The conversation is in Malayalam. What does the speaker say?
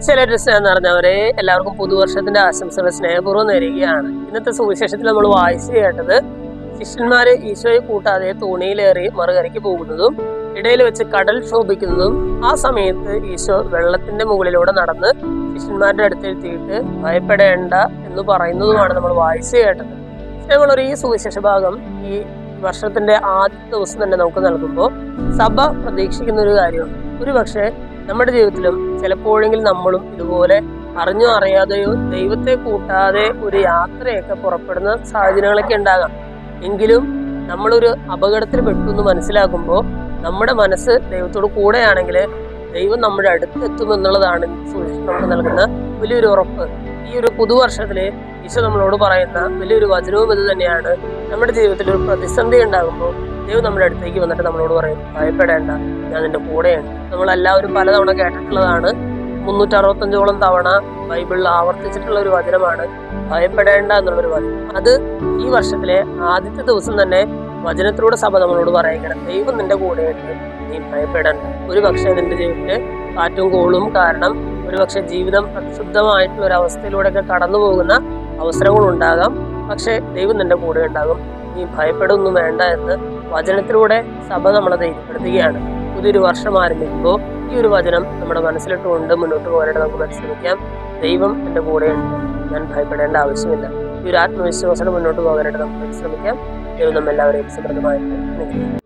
ഈശ്വര സ്നേഹം നിറഞ്ഞവരെ എല്ലാവർക്കും പുതുവർഷത്തിന്റെ ആശംസകൾ സ്നേഹപൂർവ്വം നേരുകയാണ്. ഇന്നത്തെ സുവിശേഷത്തിൽ നമ്മൾ വായിച്ചു കേട്ടത് ശിഷ്യന്മാര് ഈശോയെ കൂട്ടാതെ തോണിയിലേറി മറുകരയ്ക്ക് പോകുന്നതും ഇടയിൽ വെച്ച് കടൽ ക്ഷോഭിക്കുന്നതും ആ സമയത്ത് ഈശോ വെള്ളത്തിന്റെ മുകളിലൂടെ നടന്ന് ശിഷ്യന്മാരുടെ അടുത്തെത്തിയിട്ട് ഭയപ്പെടേണ്ട എന്ന് പറയുന്നതുമാണ് നമ്മൾ വായിച്ചു കേട്ടത്. നമ്മളൊരു ഈ സുവിശേഷ ഭാഗം ഈ വർഷത്തിന്റെ ആദ്യത്തെ ദിവസം തന്നെ നമുക്ക് നൽകുമ്പോൾ സഭ പ്രതീക്ഷിക്കുന്ന ഒരു കാര്യമാണ്. ഒരു പക്ഷേ നമ്മുടെ ജീവിതത്തിലും ചിലപ്പോഴെങ്കിലും നമ്മളും ഇതുപോലെ അറിഞ്ഞോ അറിയാതെയോ ദൈവത്തെ കൂട്ടാതെ ഒരു യാത്രയൊക്കെ പുറപ്പെടുന്ന സാഹചര്യങ്ങളൊക്കെ ഉണ്ടാകാം. എങ്കിലും നമ്മളൊരു അപകടത്തിൽ പെട്ടു എന്ന് മനസ്സിലാക്കുമ്പോൾ നമ്മുടെ മനസ്സ് ദൈവത്തോട് കൂടെയാണെങ്കിൽ ദൈവം നമ്മുടെ അടുത്തെത്തുമെന്നുള്ളതാണ് നമുക്ക് നൽകുന്ന വലിയൊരു ഉറപ്പ്. ഈ ഒരു പുതുവർഷത്തില് ഈശോ നമ്മളോട് പറയുന്ന വലിയൊരു വചനവും ഇത് തന്നെയാണ്. നമ്മുടെ ജീവിതത്തിൽ ഒരു പ്രതിസന്ധി ഉണ്ടാകുമ്പോൾ ദൈവം നമ്മുടെ അടുത്തേക്ക് വന്നിട്ട് നമ്മളോട് പറയും, ഭയപ്പെടേണ്ട, ഞാൻ നിന്റെ കൂടെയുണ്ട്. നമ്മളെല്ലാവരും പലതവണ കേട്ടിട്ടുള്ളതാണ്. 365 തവണ ബൈബിളിൽ ആവർത്തിച്ചിട്ടുള്ള ഒരു വചനമാണ് ഭയപ്പെടേണ്ട എന്നുള്ളൊരു വചനം. അത് ഈ വർഷത്തിലെ ആദ്യത്തെ ദിവസം തന്നെ വചനത്തിലൂടെ സഭ നമ്മളോട് പറയുകയാണ്, ദൈവം നിന്റെ കൂടെയുണ്ട്, നീ ഭയപ്പെടേണ്ട. ഒരു പക്ഷേ നിന്റെ ജീവിതത്തില് കാറ്റും കോളും കാരണം ഒരുപക്ഷെ ജീവിതം പ്രക്ഷുബ്ധമായിട്ടുള്ള ഒരു അവസ്ഥയിലൂടെയൊക്കെ കടന്നു പോകുന്ന അവസരങ്ങളുണ്ടാകാം. പക്ഷെ ദൈവം നിന്റെ കൂടെ ഉണ്ടാകും, നീ ഭയപ്പെടുന്നു വേണ്ട എന്ന് വചനത്തിലൂടെ സഭ നമ്മളെ ധൈര്യപ്പെടുത്തുകയാണ്. പുതിയൊരു വർഷം ആരംഭിക്കുമ്പോൾ ഈ ഒരു വചനം നമ്മുടെ മനസ്സിലിട്ടുകൊണ്ട് മുന്നോട്ട് പോകാനായിട്ട് നമുക്ക് പരിശ്രമിക്കാം. ദൈവം എൻ്റെ കൂടെയുണ്ട്, ഞാൻ ഭയപ്പെടേണ്ട ആവശ്യമില്ല. ഈ ഒരു ആത്മവിശ്വാസത്തോടെ മുന്നോട്ട് പോകാനായിട്ട് നമുക്ക് പരിശ്രമിക്കാം. ദൈവം നമ്മെല്ലാവരെയും സമൃദ്ധമായിട്ട്